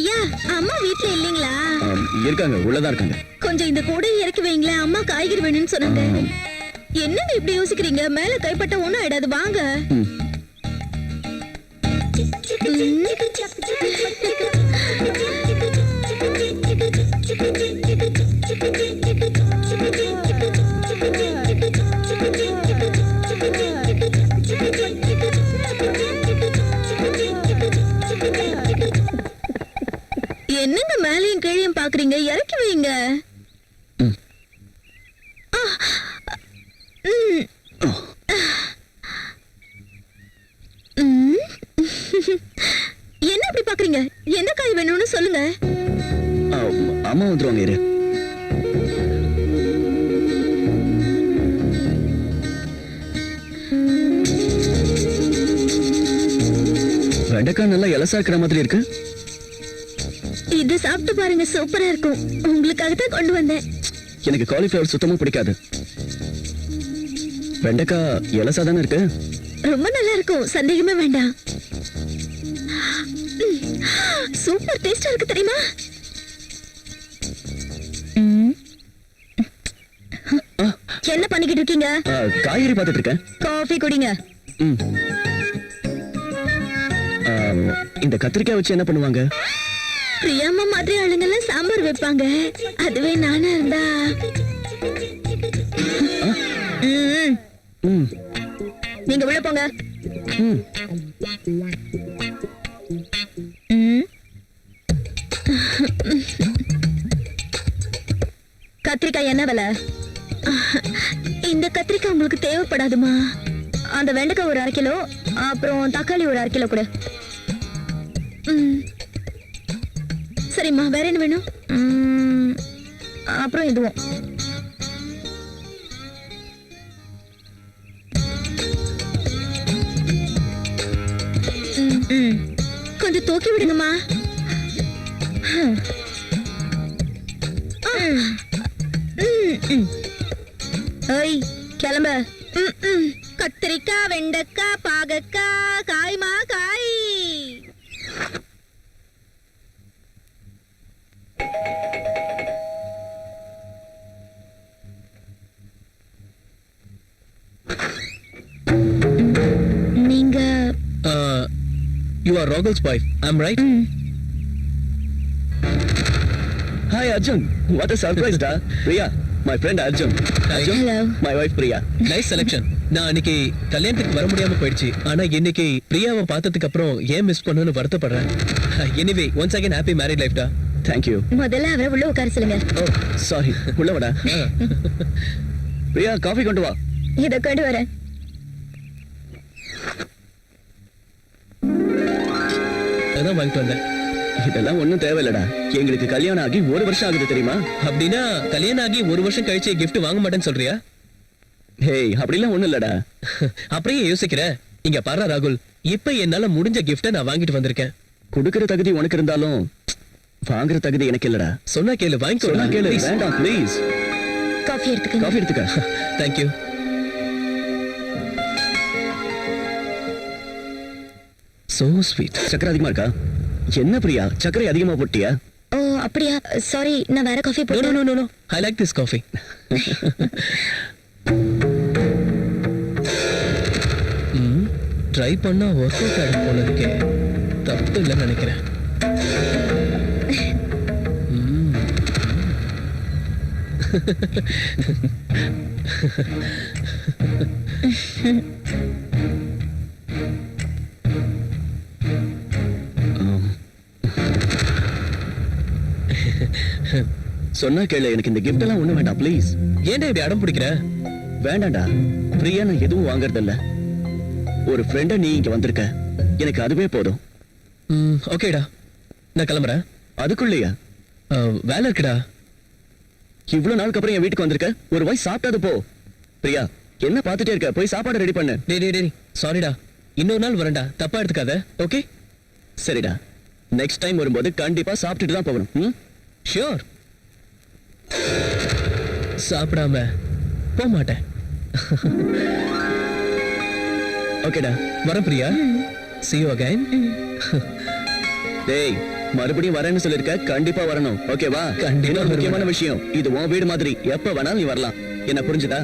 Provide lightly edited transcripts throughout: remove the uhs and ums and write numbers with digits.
ஐயா, அம்மா வீட்ல இல்லீங்களா? இருக்காங்க, உள்ளதா இருக்காங்க. கொஞ்சம் இந்த கூடையை இறக்கி வைங்களேன், அம்மா காய்கறி வேணும்னு சொன்னாங்க. என்னங்க இப்படி யோசிக்கிறீங்க? மேல கைப்பட்ட ஒண்ணும் ஆயிடாது, வாங்க. என்னங்க மேலையும் கீழையும் பாக்குறீங்க? இறக்கி வைங்க. என்ன அப்படி பாக்குறீங்க? என்ன காய் வேணும்னு சொல்லுங்க. அம்மா வந்துருவாங்க, இரு. வெண்டைக்காய் நல்லா இலசா இருக்கிற மாதிரி இருக்கு. இது சாப்பிட்டு பாருங்க, சூப்பரா இருக்கும். உங்களுக்காக தான் கொண்டு வந்தேன். எனக்கு காலிஃபிளவர் சுத்தமா பிடிக்காது. வெண்டைக்காய் இலசா தானே இருக்கு. ரொம்ப நல்லா இருக்கும், சந்தேகமே வேண்டாம். சூப்பர் டேஸ்டா இருக்கு தெரியுமா? என்ன பண்ணிக்கிட்டு இருக்கீங்க? காய்கறி பார்த்துட்டு இருக்கேன். காஃபி குடிங்க. இந்த கத்திரிக்காய் வச்சு என்ன பண்ணுவாங்க? பிரியாமா மாதிரி ஆளுங்கெல்லாம் சாம்பார் வைப்பாங்க. அதுவே நானா இருந்தா நீங்க உள்ள போங்க. கத்திரிக்காய் என்ன விலை? இந்த கத்திரிக்காய் உங்களுக்கு தேவைப்படாதுமா. அந்த வெண்டைக்காய் ஒரு 1/2 கிலோ, அப்புறம் தக்காளி ஒரு 1/2 கிலோ கூட. சரிம்மா, வேற என்ன வேணும்? அப்புறம் இதுவும். கொஞ்சம் தூக்கி விடுங்கம்மா. ஓய், கிளம்ப. கத்திரிக்காய், வெண்டைக்காய், பாகக்காய், காய்மா காய். நீங்க You are Rogel's wife, I'm right? Hi Arjun, what a surprise da. Priya, my friend Arjun. Arjun, hello. My wife Priya. Nice selection. நான் அன்னைக்கு கல்யாணத்துக்கு வர முடியாம போயிடுச்சு. ஆனா இன்னைக்கு பிரியாவை பார்த்ததுக்கு அப்புறம் ஏன் மிஸ் பண்ணனும்னு வருத்தப்படுறேன். Anyway, once again happy married life da. Thank you. முதல்ல அவரை உள்ள உட்கார சொல்லுங்க. Oh, sorry. உள்ள வாடா. பிரியா, காஃபி கொண்டு வா. இத கொண்டு வரேன். அதான் வாங்கிட்டு வந்தேன். இதெல்லாம் ஒண்ணும் தேவையில்லடா. எங்களுக்கு கல்யாணம் ஆகி 1 வருஷம் ஆகுது தெரியுமா? அப்படின்னா கல்யாணம் ஆகி 1 வருஷம் கழிச்சு gift வாங்க மாட்டேன்னு சொல்றியா? ஹேய், அப்படிலாம் ஒண்ணும் இல்லடா. அப்படியே யோசிக்கிற. இங்க பாரு ராகுல், இப்ப என்னால முடிஞ்ச gift நான் வாங்கிட்டு வந்திருக்கேன். கொடுக்கிற தகுதி உனக்கு இருந்தாலும் வாங்குற தகுதி எனக்கு இல்லடா. சொன்னா கேளு, வாங்கிக்கோ. சொன்னா கேளு. வேண்டாம் ப்ளீஸ். காஃபி எடுத்துக்க. காஃபி எடுத்துக்க. Thank you. So sweet. சக்கரை அதிகமா இருக்கா? என்ன பிரியா, சக்கரை அதிகமா போட்டியா? ஓ அப்படியா, சாரி, நான் வேற coffee No, no, no, no. I like this coffee. Try பண்ணா ஒர்க் அவுட் ஆகும் போல இருக்கே. தப்பு இல்லைன்னு நினைக்கிறேன். சொன்னா கேளு, எனக்கு இந்த கிஃப்ட் எல்லாம் ஒண்ணு வேண்டாம் ப்ளீஸ். ஏன்டா இப்படி அடம் பிடிக்கிற? வேண்டாம்டா பிரியா, நான் எதுவும் வாங்குறது இல்ல. ஒரு ஃப்ரெண்ட நீ இங்க வந்திருக்க, எனக்கு அதுவே போதும். ஓகேடா, நான் கிளம்புறேன். அதுக்குள்ளயா? வேலை இருக்குடா. இவ்வளவு நாளுக்கு அப்புறம் என் வீட்டுக்கு வந்திருக்க, ஒரு வாய் சாப்பிட்டாது போ. பிரியா, என்ன பார்த்துட்டே இருக்க? போய் சாப்பாடு ரெடி பண்ணு. டேய் சாரிடா, இன்னொரு நாள் வரேன்டா, தப்பா எடுத்துக்காத. ஓகே சரிடா, நெக்ஸ்ட் டைம் வரும்போது கண்டிப்பா சாப்பிட்டுட்டு தான் போகணும். ஷியோர். சாப்பிடாம போக மாட்டேன். ஓகேடா, வரேன் பிரியா. See you again. டேய், மறுபடியும் வரேன்னு சொல்லிருக்க, கண்டிப்பா வரணும். ஓகேவா? கண்டிப்பா இன்னொரு முக்கியமான வருவேன். விஷயம், இது உன் வீடு மாதிரி, எப்ப வேணாலும் நீ வரலாம். என்ன புரிஞ்சுதா?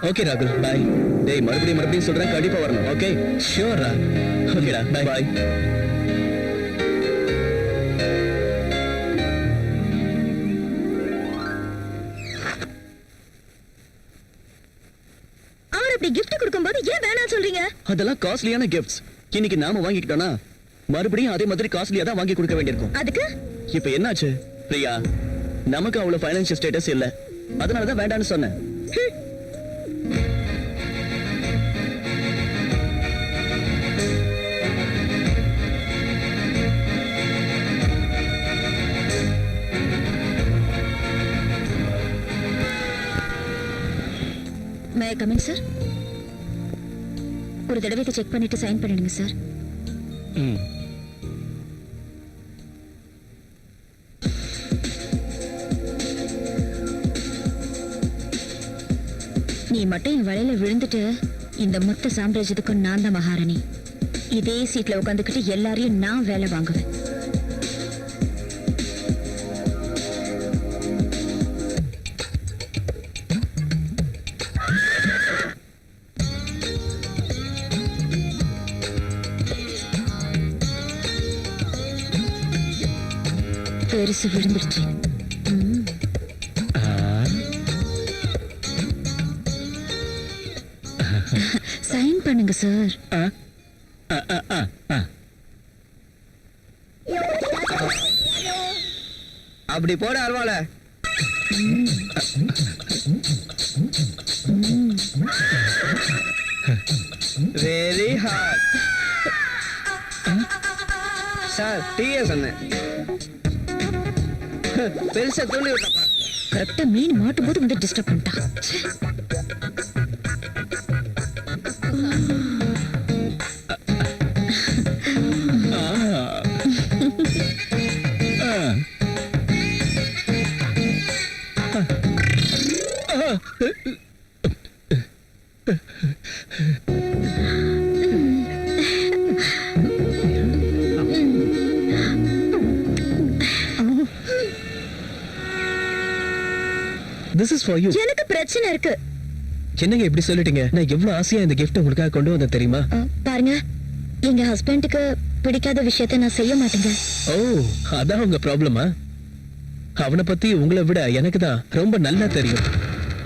ஓகே ராகுல், பாய். டேய், மறுபடியும் சொல்றேன், கண்டிப்பா வரணும். ஓகே? ஷியோரா. ஓகேடா, Bye. பாய். அவர் அப்படி கிஃப்ட் கொடுக்கும்போது ஏன் வேணாம் சொல்றீங்க? அதெல்லாம் காஸ்ட்லியான கிஃப்ட்ஸ். இன்னைக்கு நாம வாங்கிக்கிட்டோம்னா மறுபடியும் அதே மாதிரி காஸ்ட்லியா தான் வாங்கி கொடுக்க வேண்டியிருக்கும். அதுக்கு இப்ப என்னாச்சு பிரியா? நமக்கு அவ்வளவு ஃபைனான்சியல் ஸ்டேட்டஸ் இல்ல, அதனாலதான் வேண்டான்னு சொன்னேன். மே ஐ கம் இன் சார்? ஒரு தடவை இதை செக் பண்ணிட்டு சைன் பண்ணிடுங்க சார். ம். நீ மட்டும் என் வலையில விழுந்துட்டு இந்த மொத்த சாம்ராஜ்யத்துக்கும் நான் தான் மகாராணி. இதே சீட்ல உட்காந்துக்கிட்டு எல்லாரையும் நான் வேலை வாங்குவேன். பெருசு விழுந்துருச்சு. சைன் பண்ணுங்க சார். அப்படி போட அருவால. Very hot sir. டீயே சொன்னேன், பெருசா தூண்டி விட்டப்பா. கரெக்டா மீன் மாட்டும் போது வந்து டிஸ்டர்ப் பண்ணிட்டான். ச்சே. This is for you. எனக்கு பிரச்சனை இருக்கு. என்னங்க இப்படி சொல்லிட்டீங்க? நான் எவ்வளவு ஆசையா இந்த gift உங்களுக்காக கொண்டு வந்தேன் தெரியுமா? பாருங்க, எங்க ஹஸ்பண்டுக்கு பிடிக்காத விஷயத்தை நான் செய்ய மாட்டேங்க. ஓ, அதான் உங்க ப்ராப்ளமா? அவனை பத்தி உங்களை விட எனக்கு தான் ரொம்ப நல்லா தெரியும்.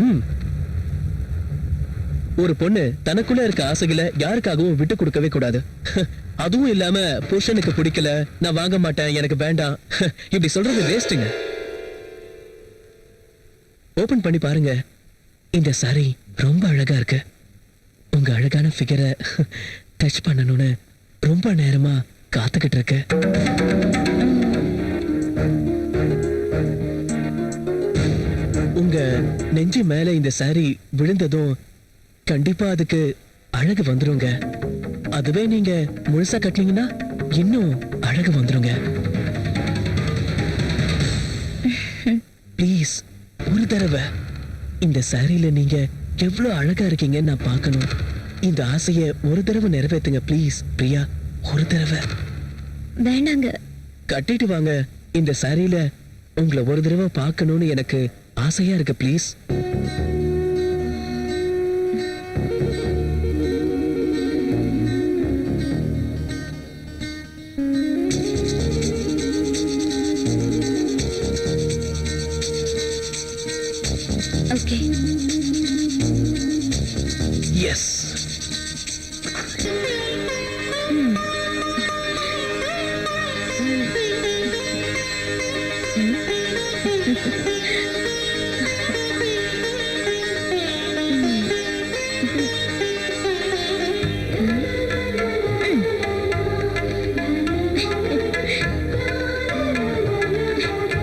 ம். ஒரு பொண்ணு தனக்குள்ள இருக்க ஆசைகளை யாருக்காகவும் விட்டு கொடுக்கவே கூடாது. அதுவும் இல்லாம புருஷனுக்கு பிடிக்கல, நான் வாங்க மாட்டேன், எனக்கு வேண்டாம், இப்படி சொல்றது வேஸ்ட்டுங்க. ஓபன் பண்ணி பாருங்க. இந்த சாரி ரொம்ப அழகா இருக்கு. உங்க அழகான ஃபிகரை டச் பண்ணணும்னு ரொம்ப நேரமா காத்துக்கிட்டு இருக்கு. உங்க நெஞ்சு மேல இந்த சாரி விழுந்ததும் கண்டிப்பா அதுக்கு அழகு வந்துருங்க. அதுவே நீங்க முழுசா கட்டினீங்கன்னா இன்னும் அழகு வந்துருங்க. ப்ளீஸ், ஒரு தடவை இந்த சாரியில நீங்க எவ்வளவு அழகா இருக்கீங்கன்னு நான் பார்க்கணும். இந்த ஆசைய ஒரு தடவை நிறைவேத்துங்க ப்ளீஸ் பிரியா, ஒரு தடவை. வேண்டாங்க. கட்டிட்டு வாங்க. இந்த சாரியில உங்களை ஒரு தடவை பார்க்கணும்னு எனக்கு ஆசையா இருக்கு ப்ளீஸ்.